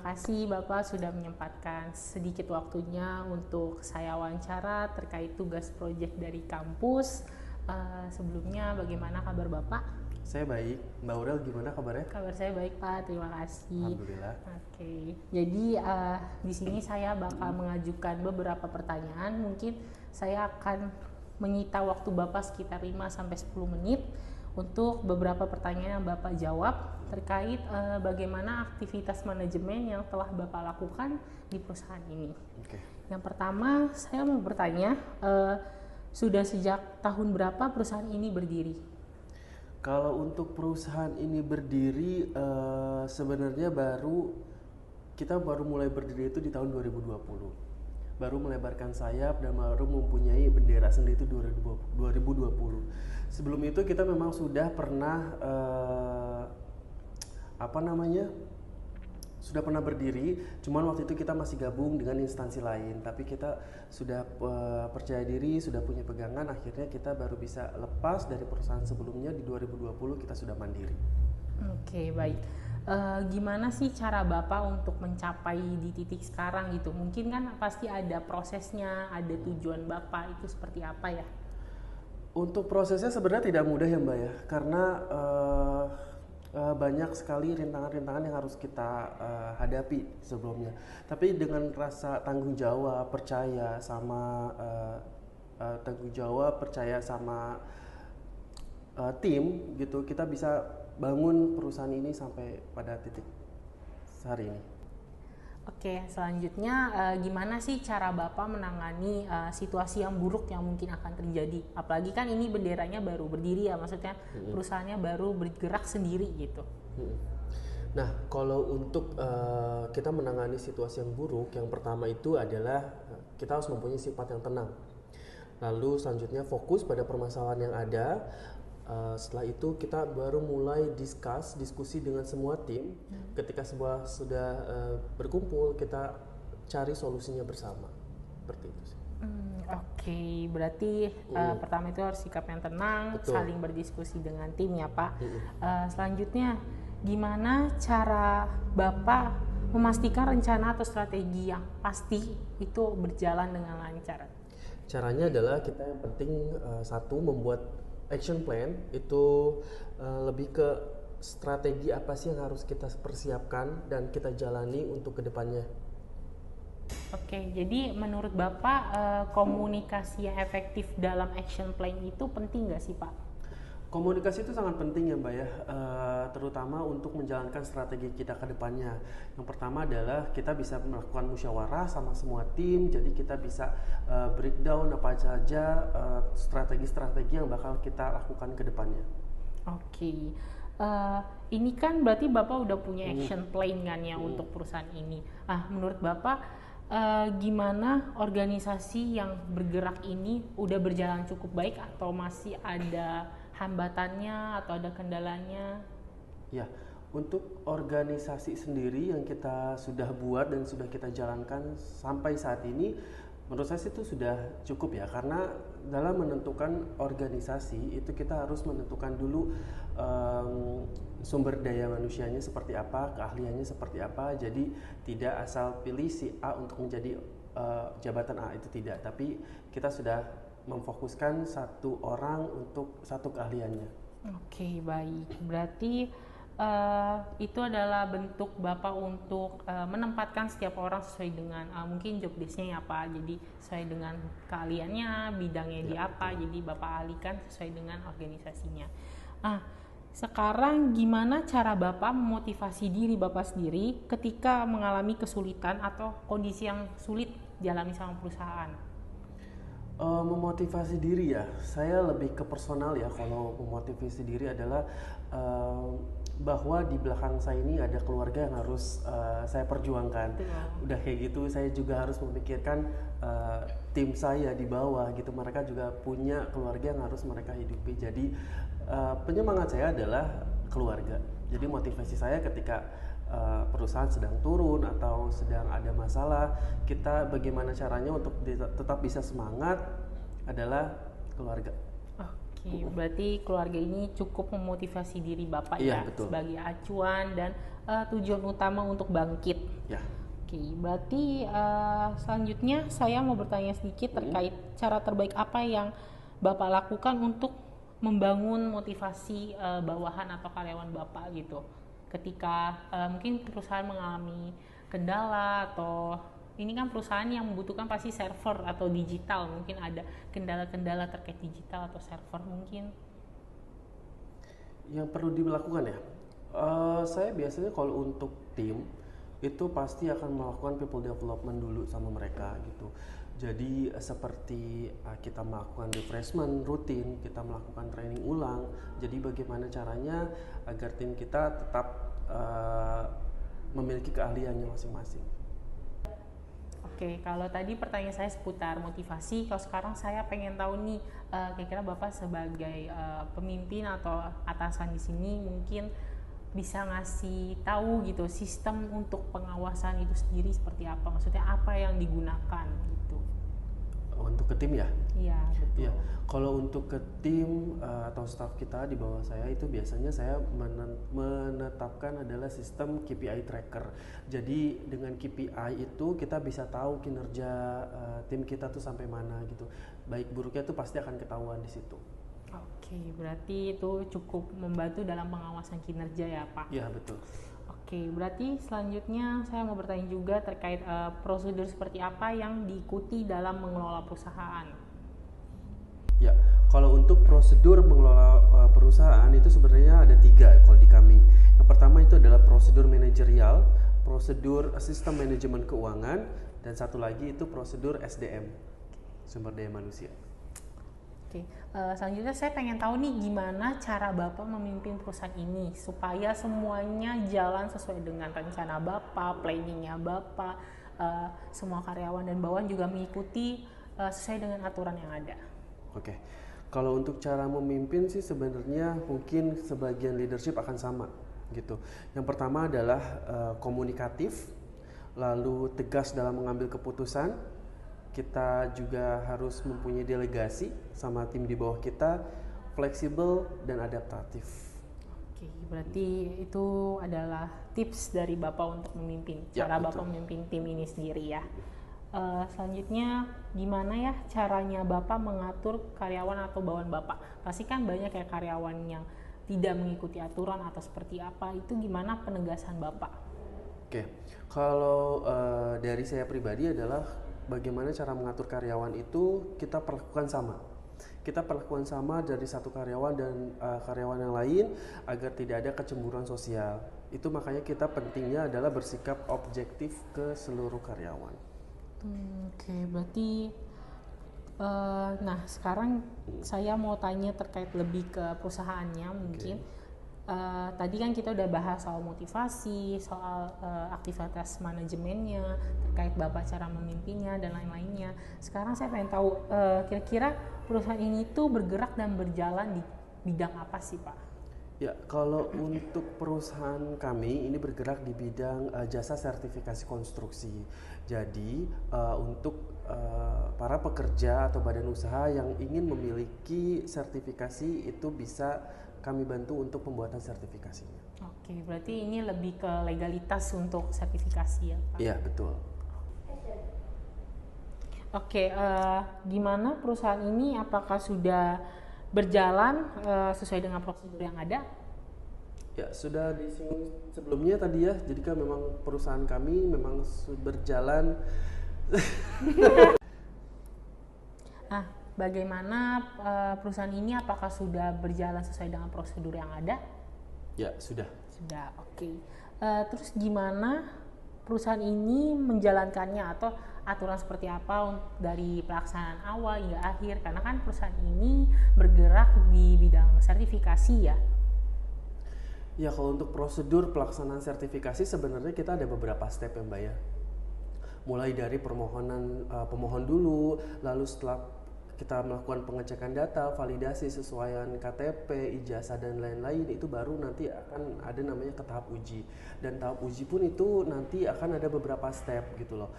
kasih Bapak sudah menyempatkan sedikit waktunya untuk saya wawancara terkait tugas proyek dari kampus. Sebelumnya bagaimana kabar Bapak? Saya baik. Mbak Aurel gimana kabarnya? Kabar saya baik Pak, terima kasih. Alhamdulillah. Oke, jadi di sini saya bakal mengajukan beberapa pertanyaan. Mungkin saya akan menyita waktu Bapak sekitar 5-10 menit untuk beberapa pertanyaan yang Bapak jawab terkait bagaimana aktivitas manajemen yang telah Bapak lakukan di perusahaan ini. Oke. Yang pertama, saya mau bertanya, sudah sejak tahun berapa perusahaan ini berdiri? Kalau untuk perusahaan ini berdiri, sebenarnya kita baru mulai berdiri itu di tahun 2020. Baru melebarkan sayap dan baru mempunyai bendera sendiri itu 2020. Sebelum itu kita memang sudah pernah sudah pernah berdiri, cuman waktu itu kita masih gabung dengan instansi lain, tapi kita sudah percaya diri, sudah punya pegangan, akhirnya kita baru bisa lepas dari perusahaan sebelumnya. Di 2020 kita sudah mandiri. Oke, baik. Gimana sih cara Bapak untuk mencapai di titik sekarang gitu? Mungkin kan pasti ada prosesnya, ada tujuan Bapak, itu seperti apa ya? Untuk prosesnya sebenarnya tidak mudah ya Mbak ya, karena banyak sekali rintangan-rintangan yang harus kita hadapi sebelumnya. Tapi dengan rasa tanggung jawab, percaya sama tim gitu, kita bisa bangun perusahaan ini sampai pada titik hari ini. Oke, selanjutnya gimana sih cara Bapak menangani situasi yang buruk yang mungkin akan terjadi? Apalagi kan ini benderanya baru berdiri ya, maksudnya perusahaannya baru bergerak sendiri gitu. Nah, kalau untuk kita menangani situasi yang buruk, yang pertama itu adalah kita harus mempunyai sifat yang tenang. Lalu selanjutnya fokus pada permasalahan yang ada. Setelah itu kita baru mulai diskusi dengan semua tim. Ketika semua sudah berkumpul, kita cari solusinya bersama. Seperti itu sih. Oke, berarti pertama itu harus sikap yang tenang, Betul. saling berdiskusi dengan tim ya Pak. Selanjutnya, gimana cara Bapak memastikan rencana atau strategi yang pasti itu berjalan dengan lancar? Caranya adalah kita yang penting satu, membuat action plan itu lebih ke strategi apa sih yang harus kita persiapkan dan kita jalani untuk kedepannya. Oke, jadi menurut Bapak komunikasi yang efektif dalam action plan itu penting nggak sih Pak? Komunikasi itu sangat penting ya Mbak ya, terutama untuk menjalankan strategi kita ke depannya. Yang pertama adalah kita bisa melakukan musyawarah sama semua tim, jadi kita bisa breakdown apa saja strategi-strategi yang bakal kita lakukan ke depannya. Oke, ini kan berarti Bapak udah punya action plan kan ya untuk perusahaan ini. Menurut Bapak gimana organisasi yang bergerak ini udah berjalan cukup baik atau masih ada hambatannya atau ada kendalanya? Ya, untuk organisasi sendiri yang kita sudah buat dan sudah kita jalankan sampai saat ini, menurut saya itu sudah cukup ya, karena dalam menentukan organisasi itu kita harus menentukan dulu sumber daya manusianya seperti apa, keahliannya seperti apa. Jadi tidak asal pilih si A untuk menjadi jabatan A, itu tidak, tapi kita sudah memfokuskan satu orang untuk satu keahliannya. Oke, baik. Berarti itu adalah bentuk Bapak untuk menempatkan setiap orang sesuai dengan mungkin job desk-nya ya Pak. Jadi sesuai dengan keahliannya, bidangnya di apa, jadi Bapak alihkan sesuai dengan organisasinya. Sekarang gimana cara Bapak memotivasi diri Bapak sendiri ketika mengalami kesulitan atau kondisi yang sulit dialami sama perusahaan? Memotivasi diri ya, saya lebih ke personal ya. Kalau memotivasi diri adalah bahwa di belakang saya ini ada keluarga yang harus saya perjuangkan. Udah kayak gitu, saya juga harus memikirkan tim saya di bawah gitu. Mereka juga punya keluarga yang harus mereka hidupi. Jadi penyemangat saya adalah keluarga. Jadi motivasi saya ketika perusahaan sedang turun atau sedang ada masalah, kita bagaimana caranya untuk tetap bisa semangat adalah keluarga. Oke, berarti keluarga ini cukup memotivasi diri Bapak Iya, ya betul. sebagai acuan dan tujuan utama untuk bangkit. Ya. Oke, berarti selanjutnya saya mau bertanya sedikit terkait cara terbaik apa yang Bapak lakukan untuk membangun motivasi bawahan atau karyawan Bapak gitu. Ketika mungkin perusahaan mengalami kendala atau ini kan perusahaan yang membutuhkan pasti server atau digital, mungkin ada kendala-kendala terkait digital atau server mungkin. Yang perlu dilakukan ya, saya biasanya kalau untuk tim itu pasti akan melakukan people development dulu sama mereka gitu. Jadi seperti kita melakukan refreshment rutin, kita melakukan training ulang. Jadi bagaimana caranya agar tim kita tetap memiliki keahliannya masing-masing. Oke, kalau tadi pertanyaan saya seputar motivasi, kalau sekarang saya pengen tahu nih, kira-kira Bapak sebagai pemimpin atau atasan di sini mungkin bisa ngasih tahu gitu sistem untuk pengawasan itu sendiri seperti apa? Maksudnya apa yang digunakan gitu? Untuk ke tim ya? Iya, betul. Iya, kalau untuk ke tim atau staff kita di bawah saya itu biasanya saya menetapkan adalah sistem KPI tracker. Jadi dengan KPI itu kita bisa tahu kinerja tim kita tuh sampai mana gitu. Baik buruknya tuh pasti akan ketahuan di situ. Oke, berarti itu cukup membantu dalam pengawasan kinerja ya Pak? Iya, betul. Oke, berarti selanjutnya saya mau bertanya juga terkait prosedur seperti apa yang diikuti dalam mengelola perusahaan. Ya, kalau untuk prosedur mengelola perusahaan itu sebenarnya ada 3 kalau di kami. Yang pertama itu adalah prosedur manajerial, prosedur sistem manajemen keuangan, dan satu lagi itu prosedur SDM, sumber daya manusia. Oke, selanjutnya saya pengen tahu nih gimana cara Bapak memimpin perusahaan ini supaya semuanya jalan sesuai dengan rencana Bapak, planningnya Bapak, semua karyawan dan bawahan juga mengikuti sesuai dengan aturan yang ada. Oke, kalau untuk cara memimpin sih sebenarnya mungkin sebagian leadership akan sama gitu. Yang pertama adalah komunikatif, lalu tegas dalam mengambil keputusan. Kita juga harus mempunyai delegasi sama tim di bawah kita, fleksibel dan adaptatif. Oke, berarti itu adalah tips dari Bapak untuk memimpin, Ya, cara betul. Bapak memimpin tim ini sendiri ya. Selanjutnya gimana ya caranya Bapak mengatur karyawan atau bawahan Bapak? Pasti kan banyak ya karyawan yang tidak mengikuti aturan atau seperti apa, itu gimana penegasan Bapak? Oke, kalau dari saya pribadi adalah bagaimana cara mengatur karyawan itu kita perlakukan sama. Kita perlakukan sama dari satu karyawan dan karyawan yang lain agar tidak ada kecemburuan sosial. Itu makanya kita pentingnya adalah bersikap objektif ke seluruh karyawan. Oke, berarti nah sekarang saya mau tanya terkait lebih ke perusahaannya mungkin. Tadi kan kita udah bahas soal motivasi, soal aktivitas manajemennya, terkait Bapak cara memimpinnya dan lain-lainnya. Sekarang saya pengen tahu kira-kira perusahaan ini tuh bergerak dan berjalan di bidang apa sih Pak? Ya, kalau untuk perusahaan kami ini bergerak di bidang jasa sertifikasi konstruksi. Jadi untuk para pekerja atau badan usaha yang ingin memiliki sertifikasi itu bisa kami bantu untuk pembuatan sertifikasinya. Oke, berarti ini lebih ke legalitas untuk sertifikasi ya Pak? Iya, betul. Oke, gimana perusahaan ini? Apakah sudah berjalan sesuai dengan prosedur yang ada? Ya, sudah disinggung sebelumnya tadi ya. Jadi kan memang perusahaan kami memang berjalan. Nah, bagaimana perusahaan ini? Apakah sudah berjalan sesuai dengan prosedur yang ada? Ya, sudah. Sudah, oke. Terus gimana perusahaan ini menjalankannya atau aturan seperti apa dari pelaksanaan awal hingga akhir? Karena kan perusahaan ini bergerak di bidang sertifikasi ya. Ya, kalau untuk prosedur pelaksanaan sertifikasi sebenarnya kita ada beberapa step ya Mbak ya. Mulai dari permohonan pemohon dulu, lalu setelah kita melakukan pengecekan data, validasi sesuaian KTP, ijazah dan lain-lain, itu baru nanti akan ada namanya ke tahap uji. Dan tahap uji pun itu nanti akan ada beberapa step gitu loh.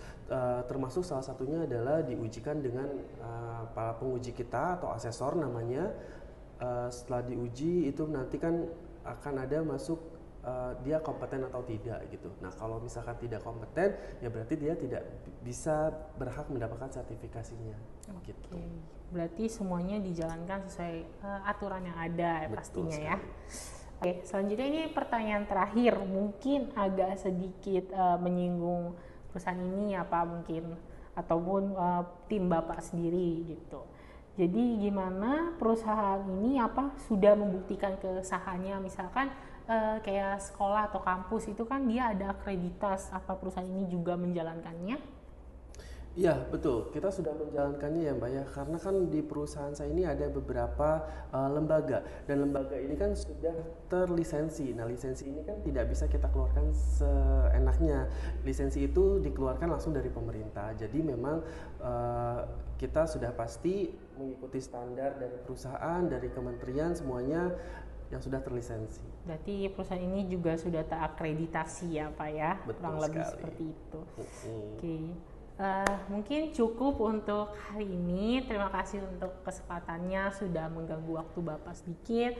Termasuk salah satunya adalah diujikan dengan para penguji kita atau asesor namanya. setelah diuji itu nanti kan akan ada masuk dia kompeten atau tidak gitu. Nah kalau misalkan tidak kompeten ya berarti dia tidak bisa berhak mendapatkan sertifikasinya. Oke. Gitu. Berarti semuanya dijalankan sesuai aturan yang ada pastinya ya. Oke, selanjutnya ini pertanyaan terakhir, mungkin agak sedikit menyinggung perusahaan ini apa mungkin ataupun tim Bapak sendiri gitu. Jadi gimana perusahaan ini apa sudah membuktikan kesahannya, misalkan kayak sekolah atau kampus itu kan dia ada akreditas, apa perusahaan ini juga menjalankannya? Iya betul, kita sudah menjalankannya ya Mbak ya, karena kan di perusahaan saya ini ada beberapa lembaga, dan lembaga ini kan sudah terlisensi. Nah lisensi ini kan tidak bisa kita keluarkan seenaknya, lisensi itu dikeluarkan langsung dari pemerintah. Jadi memang kita sudah pasti mengikuti standar dari perusahaan, dari kementerian, semuanya yang sudah terlisensi. Berarti perusahaan ini juga sudah terakreditasi ya Pak ya, Betul kurang lebih sekali. seperti itu. Oke. Mungkin cukup untuk hari ini. Terima kasih untuk kesempatannya, sudah mengganggu waktu Bapak sedikit.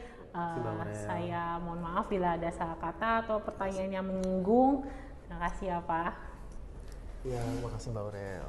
Saya mohon maaf bila ada salah kata atau pertanyaan yang menyinggung. Terima kasih ya Pak. Ya, terima kasih Mbak Aurel.